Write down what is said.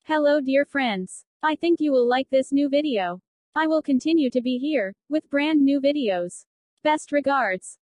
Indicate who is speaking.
Speaker 1: Hello dear friends. I think you will like this new video. I will continue to be here, with brand new videos. Best regards.